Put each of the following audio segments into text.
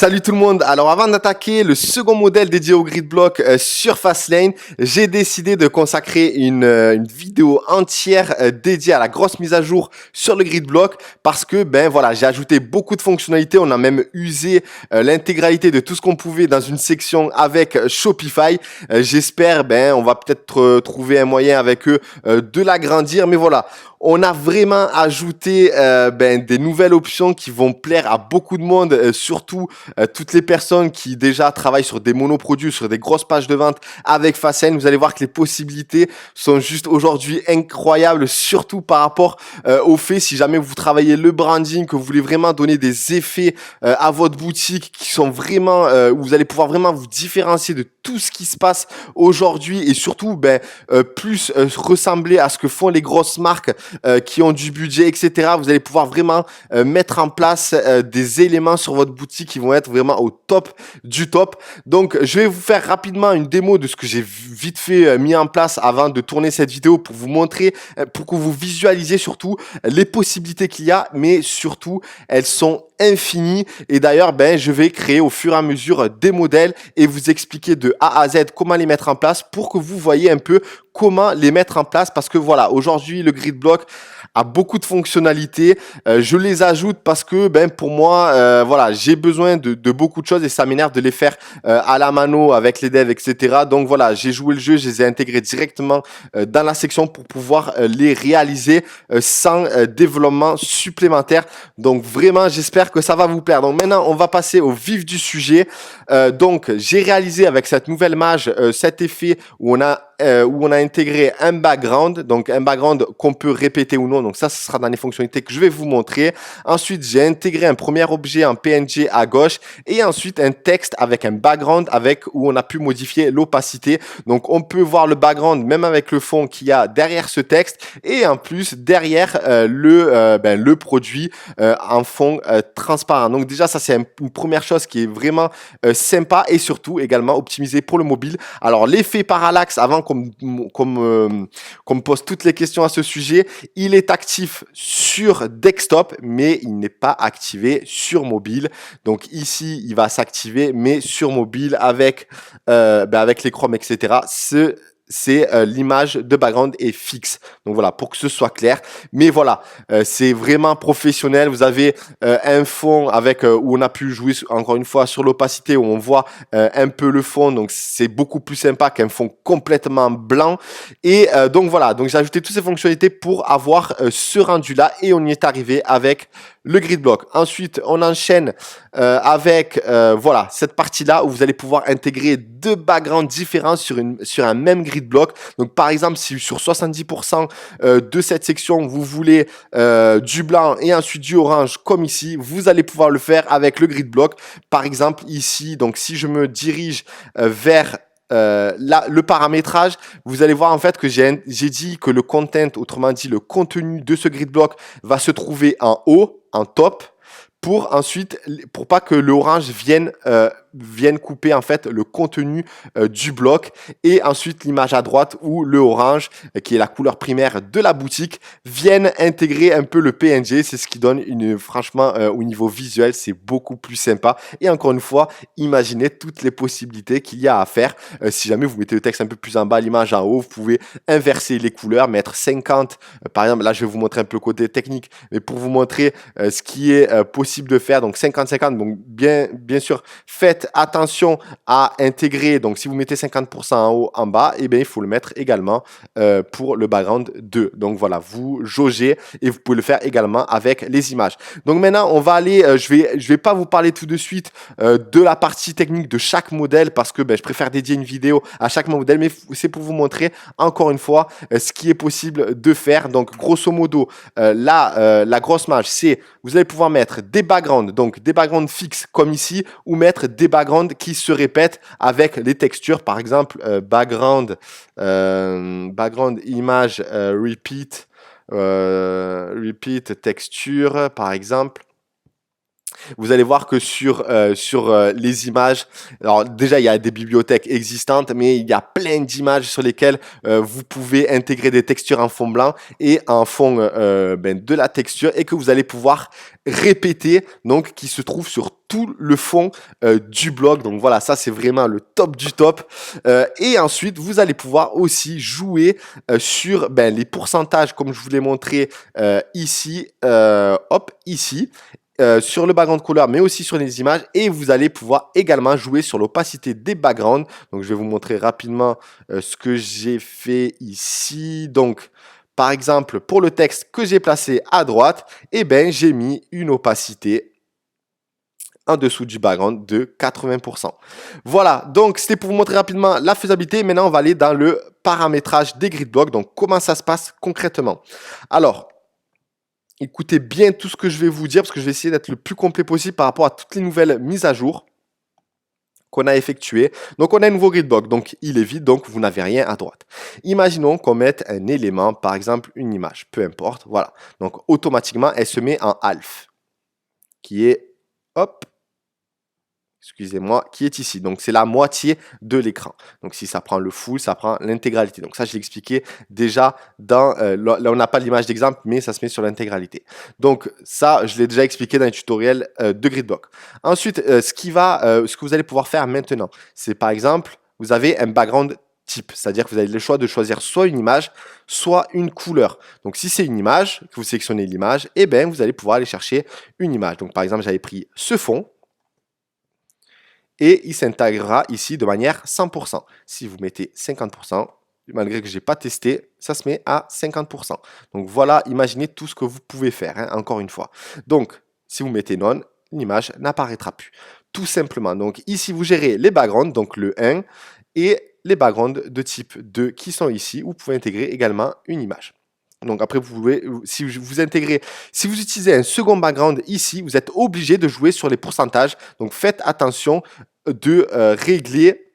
Salut tout le monde. Alors avant d'attaquer le second modèle dédié au grid block sur Fastlane, j'ai décidé de consacrer une vidéo entière dédiée à la grosse mise à jour sur le grid block parce que ben voilà, j'ai ajouté beaucoup de fonctionnalités. On a même usé l'intégralité de tout ce qu'on pouvait dans une section avec Shopify. J'espère on va peut-être trouver un moyen avec eux de l'agrandir, mais voilà. On a vraiment ajouté des nouvelles options qui vont plaire à beaucoup de monde, surtout toutes les personnes qui déjà travaillent sur des monoproduits, sur des grosses pages de vente avec Fastlane. Vous allez voir que les possibilités sont juste aujourd'hui incroyables, surtout par rapport au fait si jamais vous travaillez le branding, que vous voulez vraiment donner des effets à votre boutique qui sont vraiment, où vous allez pouvoir vraiment vous différencier de tout ce qui se passe aujourd'hui et surtout plus ressembler à ce que font les grosses marques qui ont du budget, etc. Vous allez pouvoir vraiment mettre en place des éléments sur votre boutique qui vont être vraiment au top du top. Donc, je vais vous faire rapidement une démo de ce que j'ai vite fait mis en place avant de tourner cette vidéo pour vous montrer, pour que vous visualisiez surtout les possibilités qu'il y a, mais surtout, elles sont infinies. Et d'ailleurs, je vais créer au fur et à mesure des modèles et vous expliquer de A à Z comment les mettre en place pour que vous voyez un peu comment les mettre en place parce que voilà, aujourd'hui, le grid block a beaucoup de fonctionnalités. Je les ajoute parce que pour moi, voilà, j'ai besoin de beaucoup de choses et ça m'énerve de les faire à la mano avec les devs, etc. Donc voilà, j'ai joué le jeu, je les ai intégrés directement dans la section pour pouvoir les réaliser sans développement supplémentaire. Donc vraiment, j'espère que ça va vous plaire. Donc maintenant, on va passer au vif du sujet. Donc j'ai réalisé avec cette nouvelle mage cet effet où on a intégré un background, donc un background qu'on peut répéter ou non. Donc ça, ce sera dans les fonctionnalités que je vais vous montrer. Ensuite, j'ai intégré un premier objet en PNG à gauche et ensuite un texte avec un background où on a pu modifier l'opacité. Donc on peut voir le background même avec le fond qu'il y a derrière ce texte et en plus derrière le produit en fond transparent. Donc déjà, ça c'est une première chose qui est vraiment sympa et surtout également optimisé pour le mobile. Alors l'effet parallaxe, avant qu'on me pose toutes les questions à ce sujet, il est actif sur desktop, mais il n'est pas activé sur mobile. Donc ici, il va s'activer, mais sur mobile avec les chromes, etc. C'est l'image de background est fixe. Donc voilà, pour que ce soit clair. Mais voilà, c'est vraiment professionnel. Vous avez un fond avec où on a pu jouer encore une fois sur l'opacité, où on voit un peu le fond. Donc c'est beaucoup plus sympa qu'un fond complètement blanc. Et donc voilà, donc j'ai ajouté toutes ces fonctionnalités pour avoir ce rendu-là et on y est arrivé avec le grid block. Ensuite, on enchaîne avec voilà cette partie-là où vous allez pouvoir intégrer deux backgrounds différents sur un même grid block. Donc par exemple, si sur 70% de cette section vous voulez du blanc et ensuite du orange comme ici, vous allez pouvoir le faire avec le grid block. Par exemple ici, donc si je me dirige vers le paramétrage, vous allez voir en fait que j'ai dit que le content, autrement dit le contenu de ce grid block va se trouver en haut, en top, pour pas que l'orange vienne couper en fait le contenu du bloc et ensuite l'image à droite où le orange qui est la couleur primaire de la boutique vienne intégrer un peu le PNG. C'est ce qui donne franchement au niveau visuel, c'est beaucoup plus sympa et encore une fois, imaginez toutes les possibilités qu'il y a à faire. Si jamais vous mettez le texte un peu plus en bas, l'image en haut, vous pouvez inverser les couleurs, mettre 50 par exemple. Là je vais vous montrer un peu le côté technique, mais pour vous montrer ce qui est possible de faire, donc 50-50, donc bien sûr faites attention à intégrer, donc si vous mettez 50% en haut, en bas, et bien il faut le mettre également pour le background 2, donc voilà, vous jaugez et vous pouvez le faire également avec les images. Donc maintenant on va aller, je vais pas vous parler tout de suite de la partie technique de chaque modèle parce que je préfère dédier une vidéo à chaque modèle, mais c'est pour vous montrer encore une fois ce qui est possible de faire. Donc grosso modo, la grosse mage, c'est vous allez pouvoir mettre des backgrounds, donc des backgrounds fixes comme ici, ou mettre des backgrounds qui se répètent avec les textures, par exemple background image repeat texture par exemple. Vous allez voir que sur les images, alors déjà il y a des bibliothèques existantes, mais il y a plein d'images sur lesquelles vous pouvez intégrer des textures en fond blanc et en fond de la texture et que vous allez pouvoir répéter, donc qui se trouve sur tout le fond du blog. Donc voilà, ça c'est vraiment le top du top. Et ensuite, vous allez pouvoir aussi jouer sur les pourcentages, comme je vous l'ai montré ici, ici. Sur le background color, mais aussi sur les images, et vous allez pouvoir également jouer sur l'opacité des backgrounds. Donc je vais vous montrer rapidement ce que j'ai fait ici. Donc par exemple, pour le texte que j'ai placé à droite, j'ai mis une opacité en dessous du background de 80%. Voilà, donc c'était pour vous montrer rapidement la faisabilité. Maintenant, on va aller dans le paramétrage des grid blocks. Donc comment ça se passe concrètement? Alors, écoutez bien tout ce que je vais vous dire parce que je vais essayer d'être le plus complet possible par rapport à toutes les nouvelles mises à jour qu'on a effectuées. Donc, on a un nouveau grid block, donc il est vide, donc vous n'avez rien à droite. Imaginons qu'on mette un élément, par exemple une image, peu importe, voilà. Donc, automatiquement, elle se met en half, qui est, hop, excusez-moi, qui est ici. Donc, c'est la moitié de l'écran. Donc, si ça prend le full, ça prend l'intégralité. Donc, ça, je l'ai expliqué déjà dans... là, on n'a pas l'image d'exemple, mais ça se met sur l'intégralité. Donc, ça, je l'ai déjà expliqué dans les tutoriels de Gridblock. Ensuite, ce que vous allez pouvoir faire maintenant, c'est par exemple, vous avez un background type. C'est-à-dire que vous avez le choix de choisir soit une image, soit une couleur. Donc, si c'est une image, que vous sélectionnez l'image, vous allez pouvoir aller chercher une image. Donc, par exemple, j'avais pris ce fond, et il s'intégrera ici de manière 100%. Si vous mettez 50%, malgré que je n'ai pas testé, ça se met à 50%. Donc voilà, imaginez tout ce que vous pouvez faire, hein, encore une fois. Donc, si vous mettez non, l'image n'apparaîtra plus. Tout simplement. Donc ici, vous gérez les backgrounds, donc le 1, et les backgrounds de type 2 qui sont ici. Vous pouvez intégrer également une image. Donc après, vous pouvez, si vous intégrez, si vous utilisez un second background ici, vous êtes obligé de jouer sur les pourcentages. Donc faites attention de régler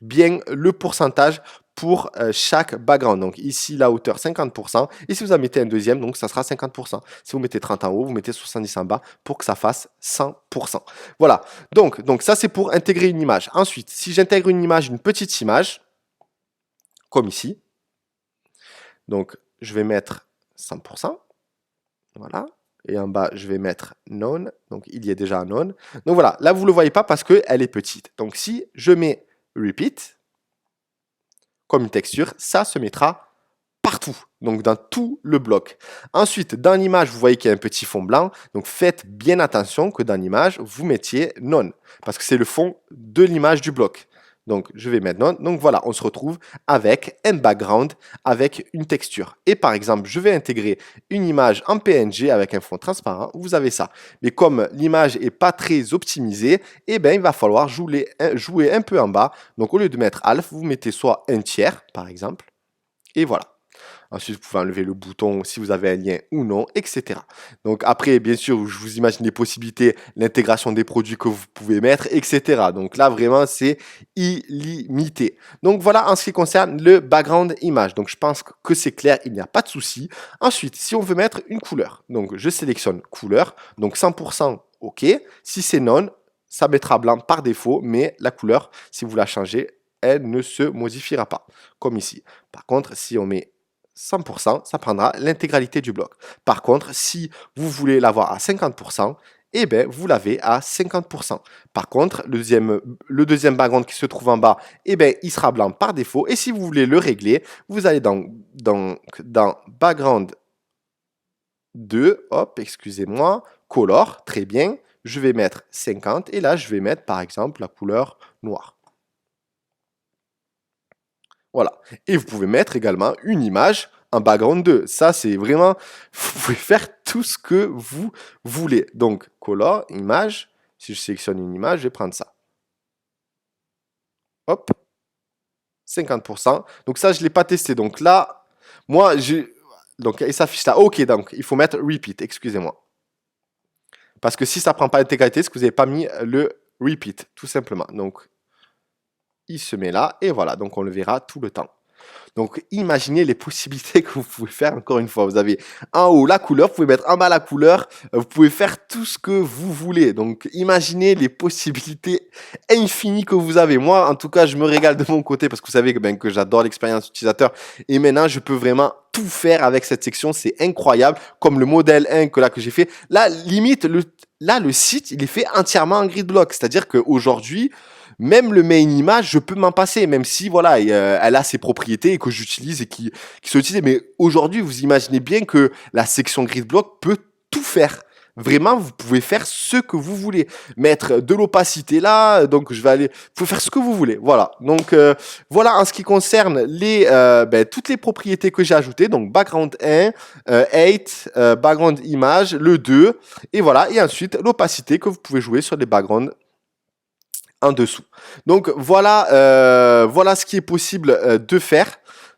bien le pourcentage pour chaque background. Donc ici, la hauteur 50%. Et si vous en mettez un deuxième, donc ça sera 50%. Si vous mettez 30 en haut, vous mettez 70 en bas pour que ça fasse 100%. Voilà. Donc ça, c'est pour intégrer une image. Ensuite, si j'intègre une image, une petite image, comme ici, donc je vais mettre 100%. Voilà. Et en bas, je vais mettre none. Donc, il y est déjà un none. Donc, voilà. Là, vous ne le voyez pas parce qu'elle est petite. Donc, si je mets repeat comme une texture, ça se mettra partout. Donc, dans tout le bloc. Ensuite, dans l'image, vous voyez qu'il y a un petit fond blanc. Donc, faites bien attention que dans l'image, vous mettiez none. Parce que c'est le fond de l'image du bloc. Donc, je vais mettre none. Donc, voilà, on se retrouve avec un background, avec une texture. Et par exemple, je vais intégrer une image en PNG avec un fond transparent. Vous avez ça. Mais comme l'image n'est pas très optimisée, il va falloir jouer un peu en bas. Donc, au lieu de mettre half, vous mettez soit un tiers, par exemple. Et voilà. Ensuite, vous pouvez enlever le bouton si vous avez un lien ou non, etc. Donc après, bien sûr, je vous imagine les possibilités, l'intégration des produits que vous pouvez mettre, etc. Donc là, vraiment, c'est illimité. Donc voilà en ce qui concerne le background image. Donc je pense que c'est clair, il n'y a pas de souci. Ensuite, si on veut mettre une couleur, donc je sélectionne couleur, donc 100% OK. Si c'est non, ça mettra blanc par défaut, mais la couleur, si vous la changez, elle ne se modifiera pas, comme ici. Par contre, si on met 100%, ça prendra l'intégralité du bloc. Par contre, si vous voulez l'avoir à 50%, vous l'avez à 50%. Par contre, le deuxième background qui se trouve en bas, il sera blanc par défaut. Et si vous voulez le régler, vous allez dans background 2, hop, excusez-moi, color, très bien. Je vais mettre 50 et là, je vais mettre par exemple la couleur noire. Voilà. Et vous pouvez mettre également une image en background 2. Ça, c'est vraiment... Vous pouvez faire tout ce que vous voulez. Donc, color, image. Si je sélectionne une image, je vais prendre ça. Hop. 50%. Donc ça, je ne l'ai pas testé. Donc là, moi, donc, il s'affiche là. OK, donc il faut mettre repeat. Excusez-moi. Parce que si ça ne prend pas l'intégralité, c'est que vous n'avez pas mis le repeat, tout simplement. Donc, il se met là. Et voilà. Donc, on le verra tout le temps. Donc, imaginez les possibilités que vous pouvez faire. Encore une fois, vous avez en haut la couleur, vous pouvez mettre en bas la couleur, vous pouvez faire tout ce que vous voulez. Donc, imaginez les possibilités infinies que vous avez. Moi, en tout cas, je me régale de mon côté parce que vous savez que j'adore l'expérience utilisateur. Et maintenant, je peux vraiment tout faire avec cette section. C'est incroyable. Comme le modèle 1 que j'ai fait. Là, limite, le site, il est fait entièrement en grid block. C'est-à-dire qu'aujourd'hui, même le main image, je peux m'en passer, même si voilà, elle a ses propriétés et que j'utilise et qui sont utilisées. Mais aujourd'hui, vous imaginez bien que la section grid block peut tout faire. Vraiment, vous pouvez faire ce que vous voulez. Mettre de l'opacité là, donc je vais aller. Vous pouvez faire ce que vous voulez. Voilà. Donc voilà en ce qui concerne toutes les propriétés que j'ai ajoutées. Donc background 1, 8, background image, le 2, et voilà. Et ensuite l'opacité que vous pouvez jouer sur les backgrounds en dessous. Donc voilà, voilà ce qui est possible de faire.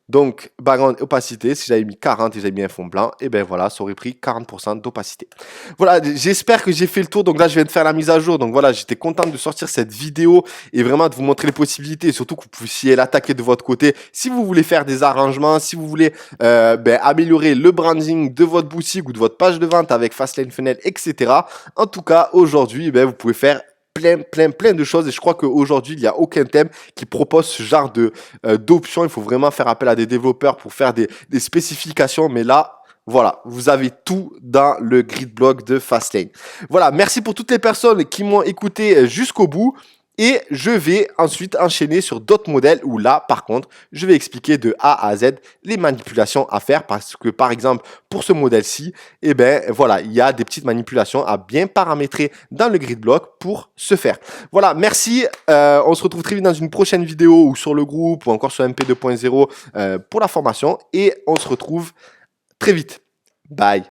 Donc background opacité, si j'avais mis 40 et j'avais mis un fond blanc, et ben voilà, ça aurait pris 40% d'opacité. Voilà, j'espère que j'ai fait le tour. Donc là, je viens de faire la mise à jour. Donc voilà, j'étais content de sortir cette vidéo et vraiment de vous montrer les possibilités et surtout que vous puissiez l'attaquer de votre côté. Si vous voulez faire des arrangements, si vous voulez améliorer le branding de votre boutique ou de votre page de vente avec Fastlane Funnel, etc. En tout cas, aujourd'hui, vous pouvez faire plein de choses et je crois qu'aujourd'hui il n'y a aucun thème qui propose ce genre d'options. Il faut vraiment faire appel à des développeurs pour faire des spécifications, mais là voilà, vous avez tout dans le grid block de Fastlane. Voilà, merci pour toutes les personnes qui m'ont écouté jusqu'au bout. Et je vais ensuite enchaîner sur d'autres modèles où là, par contre, je vais expliquer de A à Z les manipulations à faire parce que, par exemple, pour ce modèle-ci, voilà, il y a des petites manipulations à bien paramétrer dans le grid block pour ce faire. Voilà, merci. On se retrouve très vite dans une prochaine vidéo ou sur le groupe ou encore sur MP 2.0 pour la formation et on se retrouve très vite. Bye.